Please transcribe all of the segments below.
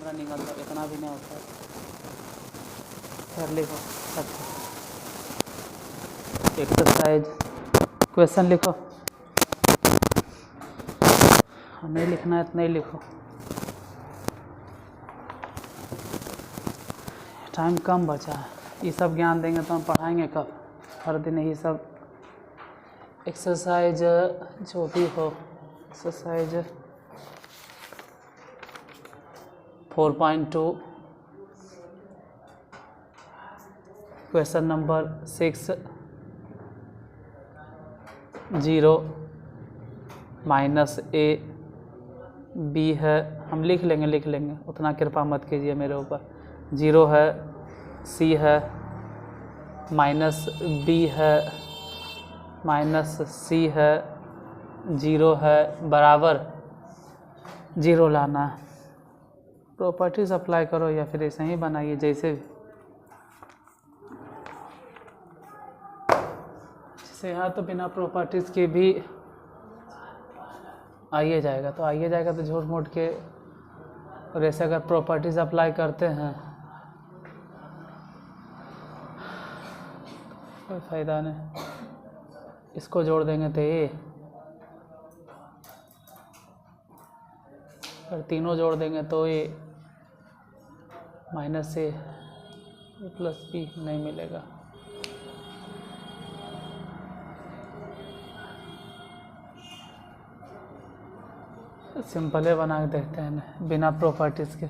Camera निकलता, इतना भी नहीं होता है। कर लिखो अच्छा, एक्सरसाइज क्वेश्चन लिखो, नहीं लिखना है तो नहीं लिखो, टाइम कम बचा है। ये सब ज्ञान देंगे तो हम पढ़ाएंगे कब? हर दिन यही सब एक्सरसाइज जो भी हो। Exercise 4.2 question number 6 0 -a b है, हम लिख लेंगे, उतना कृपा मत कीजिए मेरे ऊपर। 0 है, c है, -b है, -c है, 0 है, बराबर 0 लाना है। प्रॉपर्टीज अप्लाई करो या फिर ऐसे ही बनाइए जैसे भी। जैसे यहाँ तो बिना प्रॉपर्टीज़ के भी आइए जाएगा, तो आइए जाएगा तो झूठ मूठ के, और ऐसे अगर प्रॉपर्टीज़ अप्लाई करते हैं कोई फ़ायदा नहीं। इसको जोड़ देंगे तो ये, और तीनों जोड़ देंगे तो ये -a + b नहीं मिलेगा। सिंपल बना के देखते हैं ना, बिना प्रॉपर्टीज़ के।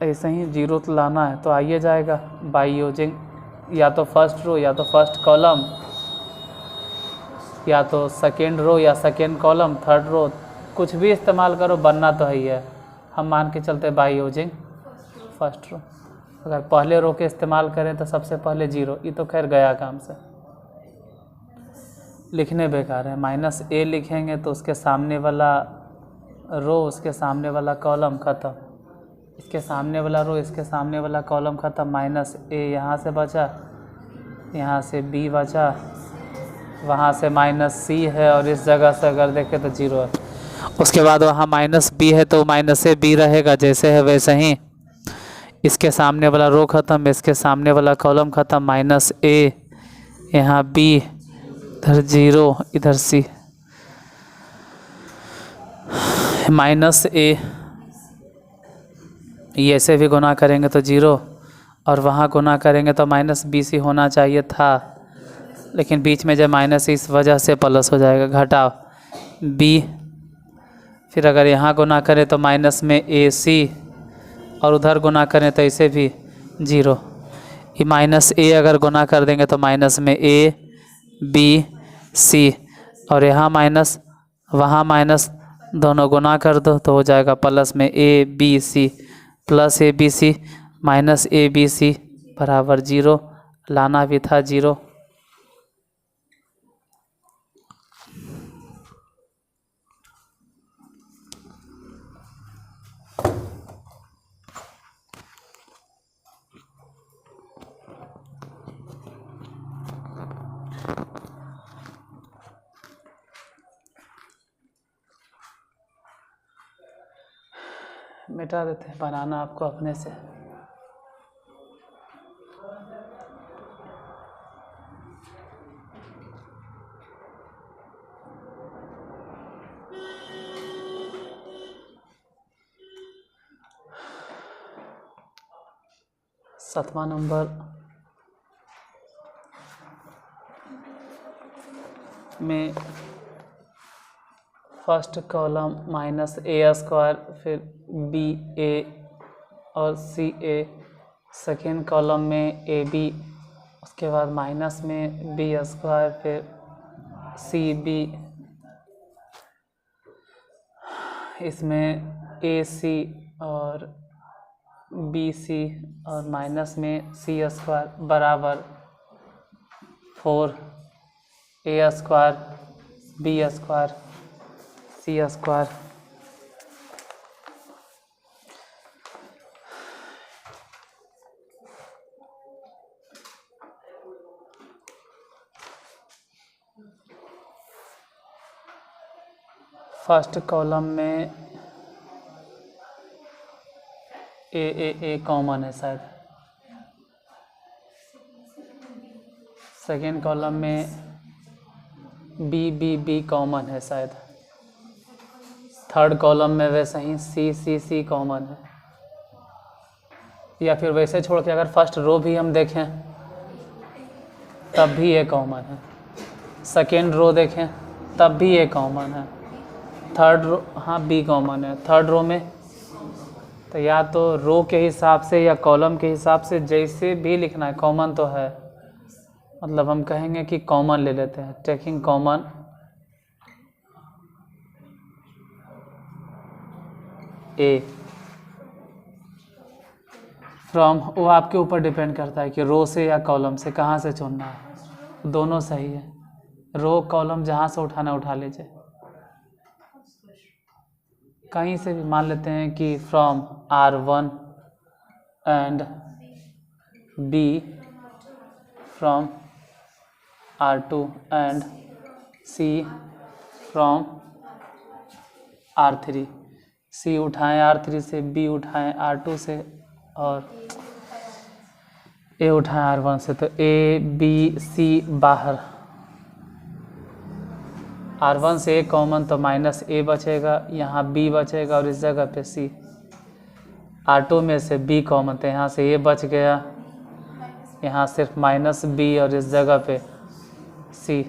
ऐसे ही 0 तो लाना है, तो आइए जाएगा बाय यूजिंग या तो फर्स्ट रो या तो फर्स्ट कॉलम, या तो सेकेंड रो या सेकेंड कॉलम, थर्ड रो, कुछ भी इस्तेमाल करो, बनना तो है ही है। हम मान के चलते बाय यूजिंग फर्स्ट रो। अगर पहले रो के इस्तेमाल करें तो सबसे पहले 0, ये तो खैर गया काम से, लिखने बेकार है। -a लिखेंगे तो उसके सामने वाला रो, उसके सामने वाला कॉलम ख़त्म, इसके सामने वाला रो, इसके सामने वाला कॉलम ख़त्म। -a यहाँ से बचा, यहाँ से b बचा, वहाँ से -c है, और इस जगह से अगर देखें तो 0 है। उसके बाद वहाँ -b है तो -b रहेगा, जैसे है वैसे ही। इसके सामने वाला रो ख़त्म, इसके सामने वाला कॉलम ख़त्म, -a, यहाँ b, इधर 0, इधर c, -a, ये ऐसे भी गुना करेंगे तो 0, और वहाँ गुना करेंगे तो -bc होना चाहिए था, लेकिन बीच में जब माइनस इस वजह से प्लस हो जाएगा, घटाओ b। फिर अगर यहाँ गुना करें तो माइनस में ac, और उधर गुना करें तो ऐसे भी 0। ये -a अगर गुना कर देंगे तो माइनस में a b c, और यहाँ माइनस वहाँ माइनस, दोनों गुना कर दो तो हो जाएगा प्लस में a b c, plus a b c -a b c बराबर 0, लाना भी था 0। मिटा देते हैं, बनाना आपको अपने से। सातवां नंबर में फर्स्ट कॉलम -a², फिर ba और ca, सेकेंड कॉलम में ab, उसके बाद माइनस में b², फिर cb, इसमें ac और bc, और माइनस में c² बराबर 4 a² b² c²। First column में ए कॉमन है शायद, सेकेंड कॉलम में बी कॉमन है शायद, थर्ड कॉलम में वैसे ही सी कॉमन है, या फिर वैसे छोड़ के अगर फर्स्ट रो भी हम देखें तब भी ए कॉमन है, सेकेंड रो देखें तब भी ए कॉमन है, थर्ड रो हाँ बी कॉमन है, थर्ड रो में तो या तो रो के हिसाब से या कॉलम के हिसाब से जैसे भी लिखना है, कॉमन तो है, मतलब हम कहेंगे कि कॉमन ले लेते हैं, टेकिंग कॉमन ए फ्रॉम, वो आपके ऊपर डिपेंड करता है कि रो से या कॉलम से कहाँ से चुनना है, दोनों सही है, रो कॉलम जहाँ से उठाना उठा लीजिए, कहीं से भी मान लेते हैं कि from R1 and B from R2 and C from R3, C उठाएं R3 से, B उठाएं R2 से और A उठाएं R1 से, तो A B C बाहर, R1 से A कॉमन तो माइनस A बचेगा, यहाँ B बचेगा और इस जगह पे C, R2 में से B कॉमन तो यहाँ से A बच गया, यहाँ सिर्फ माइनस B और इस जगह पे C,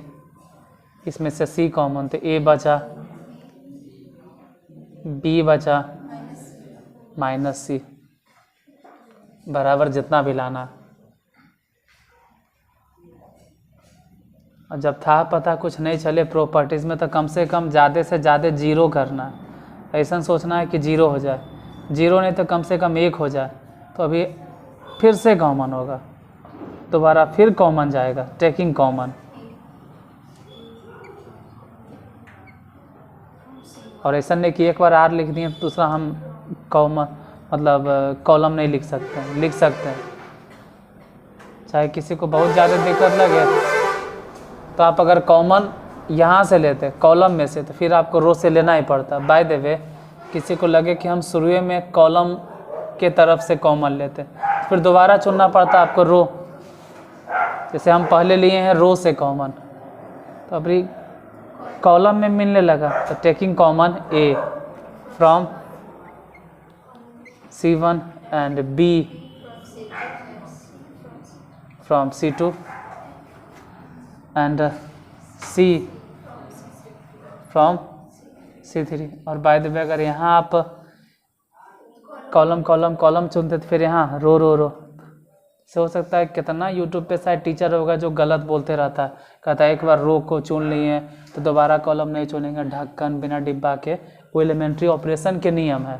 इसमें से C कॉमन तो A बचा, B बचा माइनस C, बराबर जितना भी लाना, और जब था पता कुछ नहीं चले प्रॉपर्टीज़ में तो कम से कम ज़्यादा से ज़्यादा जीरो करना है, ऐसा सोचना है कि जीरो हो जाए, जीरो नहीं तो कम से कम एक हो जाए, तो अभी फिर से कॉमन होगा, दोबारा फिर कॉमन जाएगा, टेकिंग कॉमन, और ऐसा नहीं कि एक बार R लिख दिए दूसरा हम कॉमन मतलब कॉलम नहीं लिख सकते हैं, लिख सकते हैं, चाहे किसी को बहुत ज़्यादा दिक्कत लगे तो आप अगर कॉमन यहाँ से लेते कॉलम में से तो फिर आपको रो से लेना ही पड़ता। बाय द वे किसी को लगे कि हम शुरू में कॉलम के तरफ से कॉमन लेते फिर दोबारा चुनना पड़ता आपको रो, जैसे हम पहले लिए हैं रो से कॉमन तो अभी कॉलम में मिलने लगा, तो taking common A from C1 and B from C2 and C from C3। और बाय द वे अगर यहाँ आप कॉलम कॉलम कॉलम चुनते तो फिर यहाँ रो रो रो से हो सकता है कितना यूट्यूब पे शायद टीचर होगा जो गलत बोलते रहता है, कहता है एक बार रो को चुन लिए तो दोबारा कॉलम नहीं चुनेंगे, ढक्कन बिना डिब्बा के, वो एलिमेंट्री ऑपरेशन के नियम है।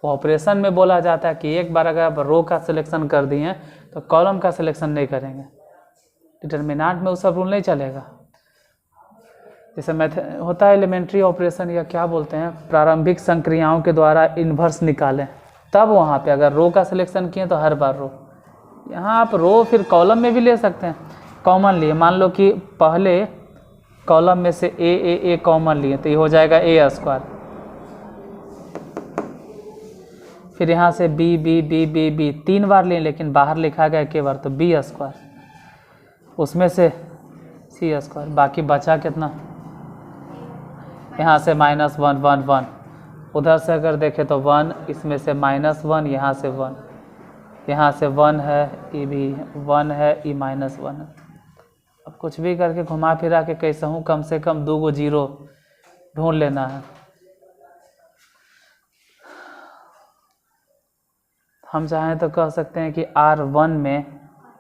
वो ऑपरेशन में बोला जाता है कि एक बार अगर आप रो का सिलेक्शन कर दिए तो कॉलम का सिलेक्शन नहीं करेंगे, डिटर्मिनेंट में वो सब रूल नहीं चलेगा। जैसे मैथ होता है एलिमेंट्री ऑपरेशन या क्या बोलते हैं, प्रारंभिक संक्रियाओं के द्वारा इन्वर्स निकालें, तब वहाँ पे अगर रो का सिलेक्शन किए तो हर बार रो, यहाँ आप रो फिर कॉलम में भी ले सकते हैं। कॉमन लिए मान लो कि पहले कॉलम में से ए कॉमन लिए तो ये हो जाएगा A स्क्वायर, फिर यहाँ से बी तीन बार लिए लेकिन बाहर लिखा गया एक बार तो B स्क्वायर, उसमें से C स्क्वायर, बाकी बचा कितना, यहाँ से -1 1 1, उधर से अगर देखें तो 1, इसमें से -1, यहाँ से 1, यहाँ से 1 है, ये भी 1 है, ये -1 है। अब कुछ भी करके घुमा फिरा के कैसे हूँ कम से कम 2 गो जीरो ढूंढ लेना है। हम चाहें तो कह सकते हैं कि R1 में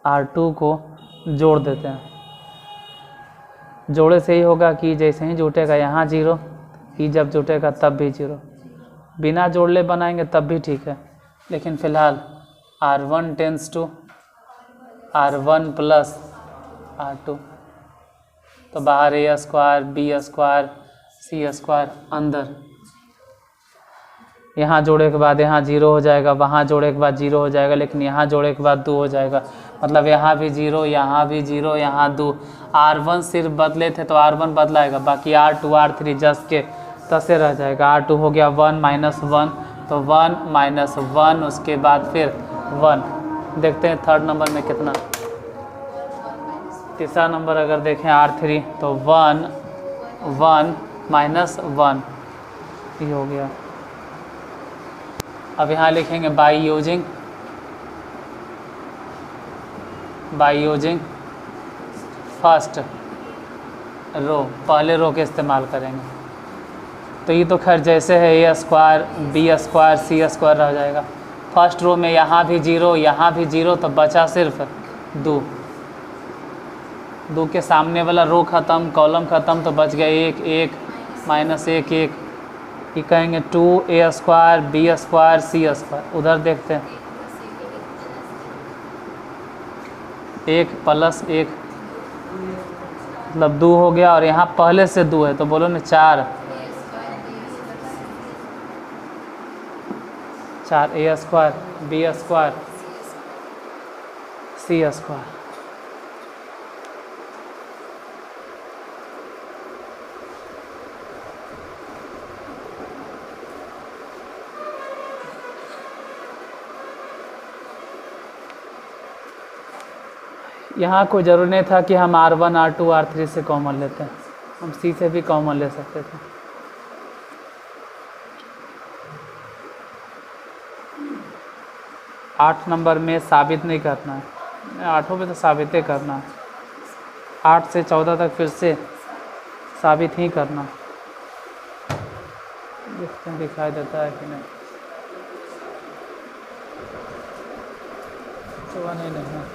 R2 को जोड़ देते हैं, जोड़े से ही होगा कि जैसे ही जुटेगा यहाँ जीरो, ही जब जुटेगा तब भी जीरो, बिना जोड़ले बनाएंगे तब भी ठीक है, लेकिन फ़िलहाल R1 tense to R1 plus R2, तो बाहर A square B square C square अंदर, यहाँ जोड़े के बाद यहाँ जीरो हो जाएगा, वहाँ जोड़े के बाद जीरो हो जाएगा, लेकिन यहाँ जोड़े के बाद 2 हो जाएगा, मतलब यहाँ भी जीरो, यहाँ भी जीरो, यहाँ 2। R1 सिर्फ बदले थे तो R1 बदलाएगा, बाकी R2 R3 जस्ट के तसे रह जाएगा। R2 हो गया 1 -1, तो 1 माइनस 1, उसके बाद फिर 1। देखते हैं थर्ड नंबर में कितना। तीसरा नंबर अगर देखें R3 तो 1 1 माइनस 1, ये हो गया। अब यहाँ लिखेंगे बाई यूजिंग फर्स्ट रो, पहले रो के इस्तेमाल करेंगे। तो ये तो खैर जैसे है ए square B square C square रह जाएगा। फर्स्ट रो में यहाँ भी 0 यहाँ भी 0, तो बचा सिर्फ 2। 2 के सामने वाला रो ख़त्म, कॉलम ख़त्म, तो बच गया 1 1 माइनस 1 1। ये कहेंगे 2a square B square C square. उधर देखते हैं 1 प्लस 1 मतलब 2 हो गया, और यहाँ पहले से 2 है तो बोलो ना 4 4a square B square C square. यहाँ कोई ज़रूरी नहीं था कि हम R1 R2 R3 से कॉमन लेते हैं, हम C से भी कॉमन ले सकते थे। आठ नंबर में साबित नहीं करना है, 8 में तो साबित ही करना है। 8 से 14 तक फिर से साबित ही करना। देखते हैं दिखाई देता है कि नहीं। तो नहीं है।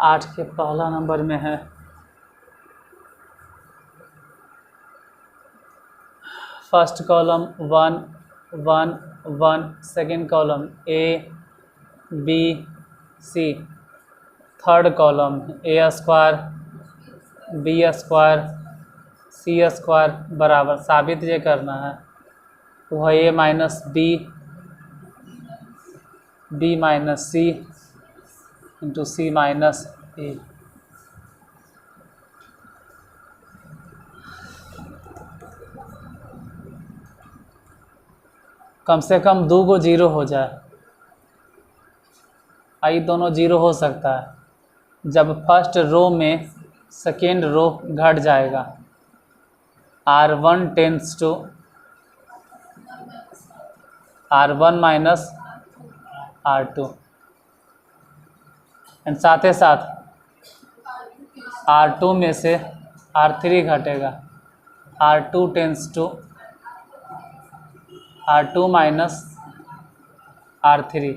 आठ के पहला नंबर में है first column 1 1 1, second column A B C, third column A square B square C square बराबर साबित ये करना है वह A minus B minus C into C minus A. कम से कम 2 को 0 हो जाए। आई दोनों 0 हो सकता है जब फर्स्ट रो में सेकेंड रो घट जाएगा। R1 tense to R1 minus R2 and साथ ही साथ R2 में से R3 घटेगा। R2 tense to R2 minus R3।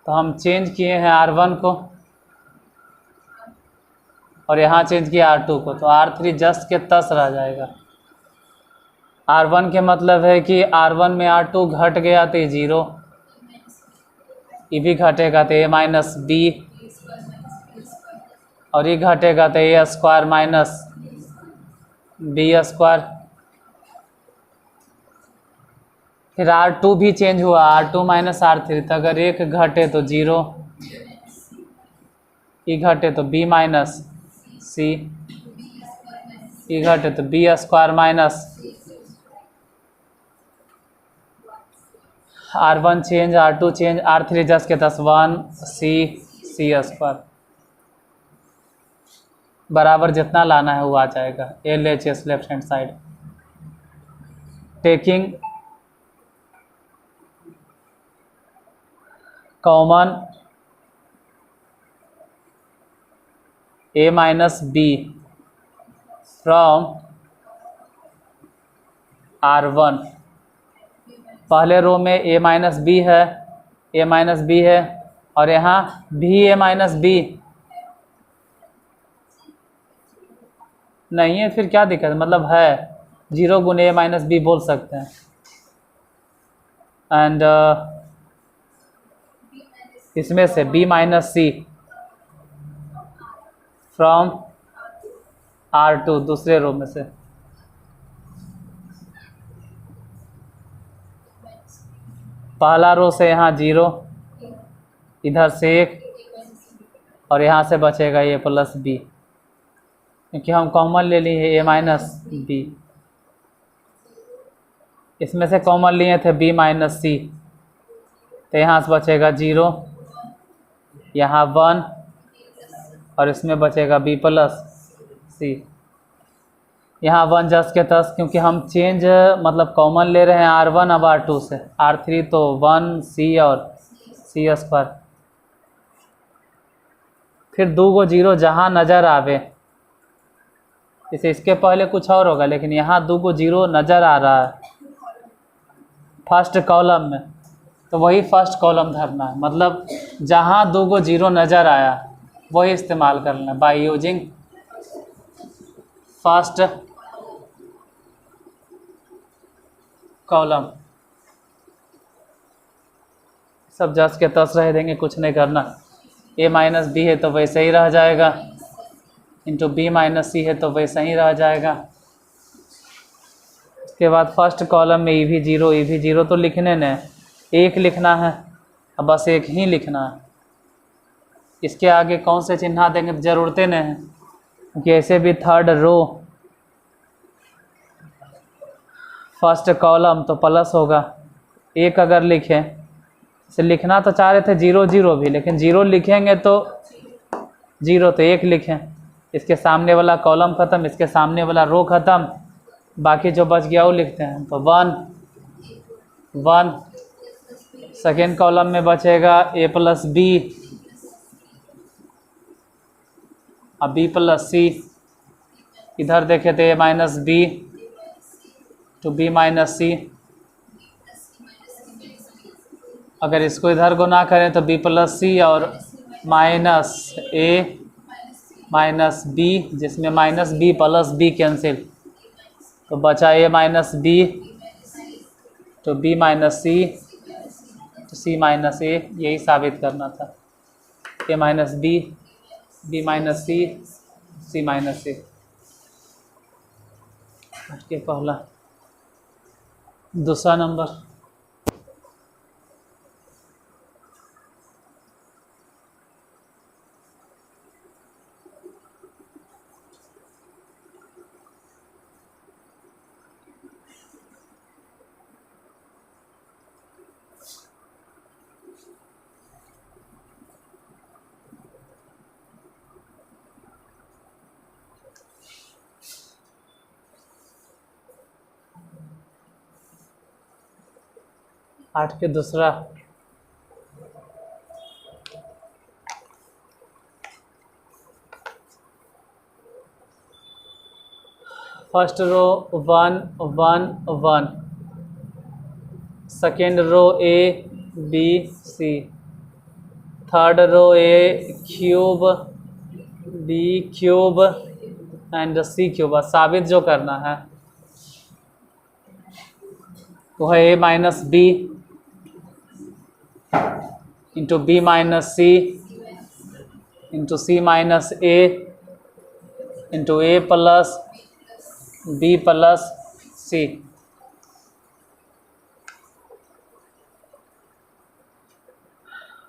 तो हम चेंज किए हैं R1 को और यहाँ चेंज किया R2 को, तो R3 जस्ट के तस रह जाएगा। R1 के मतलब है कि R1 में R2 घट गया तो 0, ये भी घटेगा तो A माइनस बी, और ये घटेगा तो A square minus B square. फिर R2 भी चेंज हुआ, R2 माइनस R3, तो अगर एक घटे तो 0, ये घटे तो B माइनस सी, ये घटे तो B square minus R1 change R2 change R3 just के 1 सी स्क्वायर बराबर जितना लाना है वो आ जाएगा। LHS left hand side. Taking common A minus B from R1। पहले रो में A माइनस बी है और यहाँ भी A माइनस बी, नहीं है फिर क्या दिक्कत, मतलब है 0 गुने ए माइनस बी बोल सकते हैं। एंड इसमें से B minus C from R2 दूसरे रो में से, पहला रो से यहाँ 0, इधर से 1 और यहाँ से बचेगा ए प्लस बी, क्योंकि हम कॉमन ले लिए ए माइनस बी। इसमें से कॉमन लिए थे बी माइनस सी, तो यहाँ से बचेगा 0, यहाँ 1 और इसमें बचेगा बी प्लस सी। यहाँ 1 जस के तस, क्योंकि हम चेंज मतलब कॉमन ले रहे हैं R1 अब R2 से R3, तो 1 सी और सी स्क्वायर। फिर 2 गो 0 जहाँ नज़र आवे, इसे इसके पहले कुछ और होगा, लेकिन यहाँ 2 गो 0 नज़र आ रहा है फर्स्ट कॉलम में, तो वही फर्स्ट कॉलम धरना है। मतलब जहाँ 2 गो 0 नज़र आया वही इस्तेमाल करना है, बाय यूजिंग फर्स्ट कॉलम। सब जस के तस रह देंगे, कुछ नहीं करना। ए माइनस बी है तो वैसे ही रह जाएगा, इंटू बी माइनस सी है तो वैसे ही रह जाएगा। उसके बाद फर्स्ट कॉलम में ई भी 0 तो लिखने ने 1 लिखना है, अब बस 1 ही लिखना है। इसके आगे कौन से चिन्ह देंगे तो ज़रूरतें नहीं है, क्योंकि ऐसे भी थर्ड रो फर्स्ट कॉलम तो प्लस होगा। 1 अगर लिखें, इसे लिखना तो चाह रहे थे 0 भी, लेकिन 0 लिखेंगे तो 0 तो 1 लिखें, इसके सामने वाला कॉलम ख़त्म, इसके सामने वाला रो ख़त्म, बाकी जो बच गया वो लिखते हैं। तो 1 सेकेंड कॉलम में बचेगा ए प्लस बी, अब बी प्लस सी, इधर देखे तो A minus B to B minus C. अगर इसको इधर गुना करें तो बी प्लस सी और माइनस ए माइनस बी, जिसमें minus B plus B cancel, तो बचा ए माइनस बी तो बी माइनस सी तो सी माइनस ए। यही साबित करना था, A minus B minus C, C minus A. के पहला दूसरा नंबर, आठ के दूसरा, first row 1 1 1, second row A B C, third row A cube B cube and C cube. साबित जो करना है वो है A minus B into B minus C into C minus A into A plus B plus C.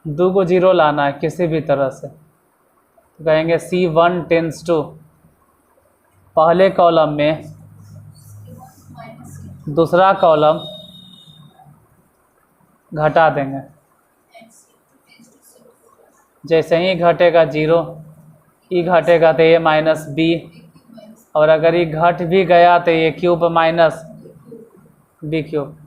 दो को 0 लाना है किसी भी तरह से, तो कहेंगे C1 टेंस टू पहले कॉलम में दूसरा कॉलम घटा देंगे। जैसे ही घटेगा 0, ई घटेगा तो ए माइनस बी, और अगर ये घट भी गया तो ए क्यूब माइनस बी क्यूब।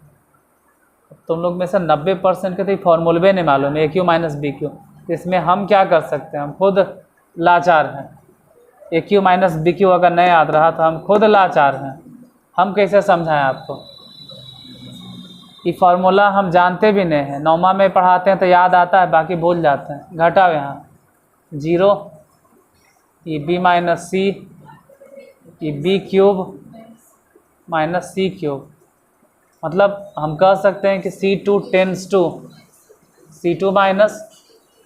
तुम लोग में से 90% के तो फॉर्मूले नहीं मालूम ए क्यू माइनस बी क्यू। इसमें हम क्या कर सकते हैं, हम खुद लाचार हैं। ए क्यू माइनस बी क्यू अगर नहीं याद रहा तो हम खुद लाचार हैं। हम कैसे समझाएं आपको, ये फार्मूला हम जानते भी नहीं हैं। नौमा में पढ़ाते हैं तो याद आता है, बाकी भूल जाते हैं। घटाओ यहाँ 0, ये बी माइनस सी कि बी क्यूब माइनस सी क्यूब, मतलब हम कह सकते हैं कि C2 tense to C2 minus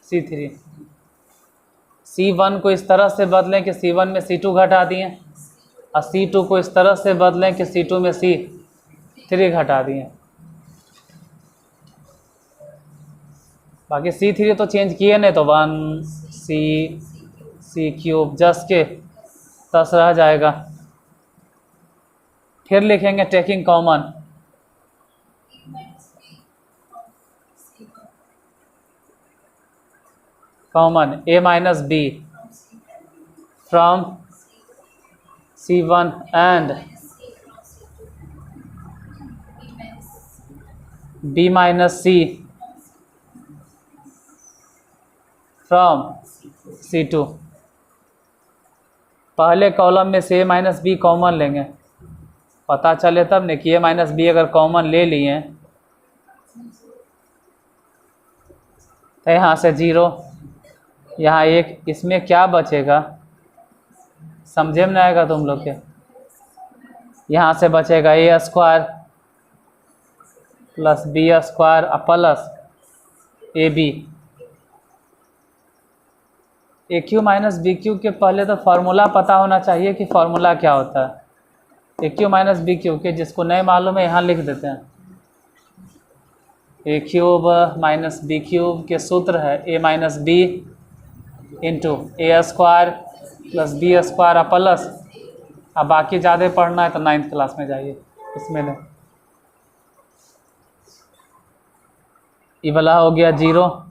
C3। C1 को इस तरह से बदलें कि C1 में C2 घटा दिए, और C2 को इस तरह से बदलें कि C2 में C3 घटा दिए। बाकी C3 तो चेंज किए नहीं, तो 1C क्यूब जस के तस रह जाएगा। फिर लिखेंगे taking common, common A minus B from C1 and B minus C from C2। पहले कॉलम में से A माइनस बी कॉमन लेंगे, पता चले तब नहीं कि A माइनस बी अगर कॉमन ले लिए तो यहाँ से 0, यहाँ 1, इसमें क्या बचेगा समझे में नहीं आएगा तुम लोग के। यहाँ से बचेगा A square plus B square plus AB। A Q minus B Q के पहले तो फार्मूला पता होना चाहिए कि फार्मूला क्या होता है। A Q minus B Q के जिसको नहीं मालूम है यहाँ लिख देते हैं। A cube minus B cube के सूत्र है A minus B into A square plus B square plus, अब बाकी ज़्यादा पढ़ना है तो 9th क्लास में जाइए, इसमें नहीं। ये वाला हो गया 0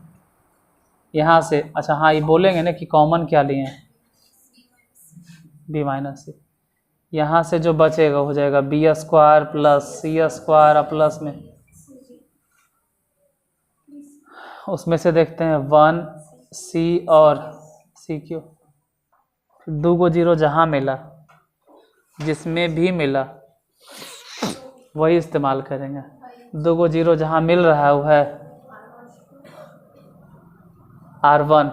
यहाँ से। अच्छा हाँ, ये बोलेंगे ना कि कॉमन क्या लिए हैं, बी माइनस सी। यहाँ से जो बचेगा हो जाएगा B square plus C square plus में, उसमें से देखते हैं 1C और सी क्यू। फिर 2 को 0 जहाँ मिला, जिसमें भी मिला वही इस्तेमाल करेंगे। 2 को 0 जहाँ मिल रहा है वो है R1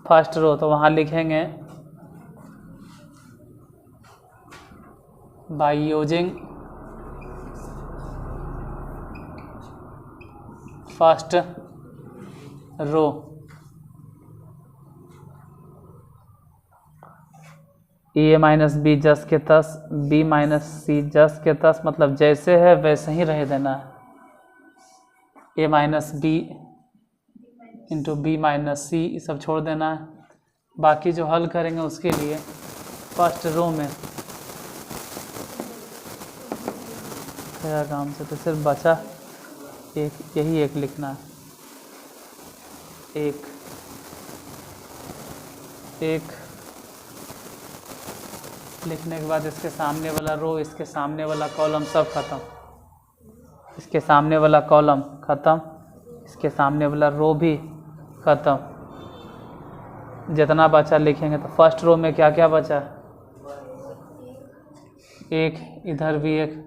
फर्स्ट रो, तो वहाँ लिखेंगे by using first row A minus B जस के तस, बी माइनस सी जस के तस, मतलब जैसे है वैसे ही रह देना है। A minus B into B minus C ये सब छोड़ देना है। बाकी जो हल करेंगे उसके लिए फर्स्ट रो में क्या काम से तो सिर्फ बचा एक, यही एक लिखना है। एक लिखने के बाद इसके सामने वाला रो, इसके सामने वाला कॉलम सब खत्म, इसके सामने वाला कॉलम खत्म, इसके सामने वाला रो भी खत्म। जितना बचा लिखेंगे तो फर्स्ट रो में क्या क्या बचा, एक, इधर भी एक,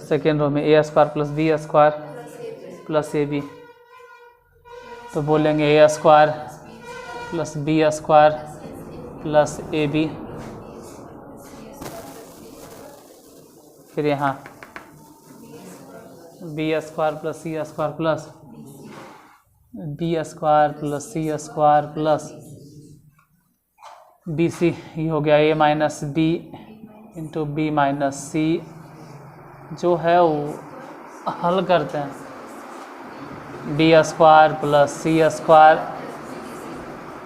सेकेंड रो में A square plus B square plus A B, तो बोलेंगे A square plus B square plus A B. फिर यहाँ B square plus C square plus B square plus C square plus B C, ये हो गया A minus B into B minus C. जो है वो हल करते हैं, B square plus C square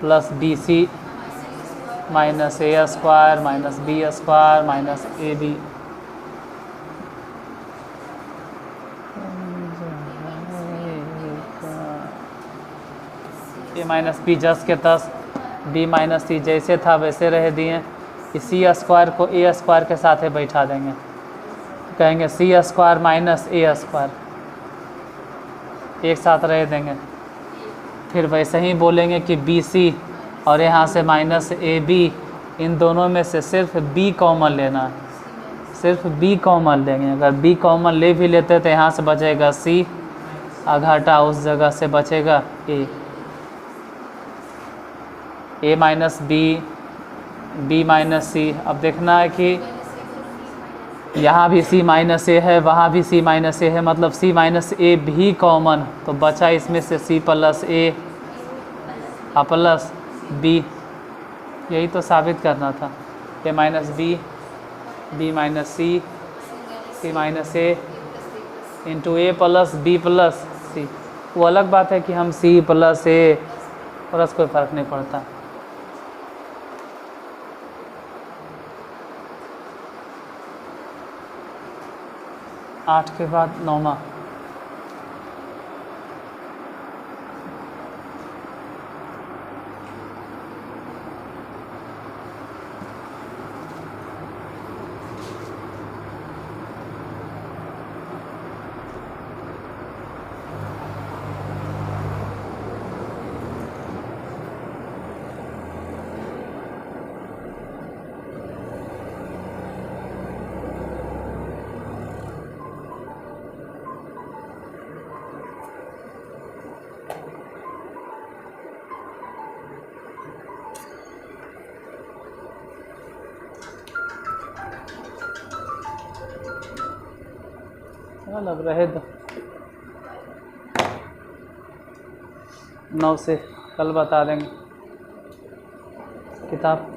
plus B C minus A square minus B square minus A B. A minus B जस के तस, बी माइनस सी जैसे था वैसे रह दिए। सी स्क्वायर को ए स्क्वायर के साथ ही बैठा देंगे, कहेंगे सी स्क्वायर माइनस ए स्क्वायर, एक साथ रह देंगे। फिर वैसे ही बोलेंगे कि बी सी और यहाँ से माइनस ए बी, इन दोनों में से सिर्फ बी कॉमन लेना है, सिर्फ बी कॉमन लेंगे। अगर बी कॉमन ले भी लेते तो यहाँ से बचेगा सी, घाटा उस जगह से बचेगा ए माइनस बी बी माइनस सी। अब देखना है कि यहाँ भी सी माइनस ए है, वहाँ भी सी माइनस ए है, मतलब सी माइनस ए भी कॉमन, तो बचा इसमें से सी प्लस ए प्लस बी। यही तो साबित करना था। A minus B minus C minus A into A plus B plus सी। वो अलग बात है कि हम सी प्लस ए प्लस कोई फ़र्क नहीं पड़ता। 8 के बाद 9वां। अब रहे दो, 9 से कल बता देंगे किताब।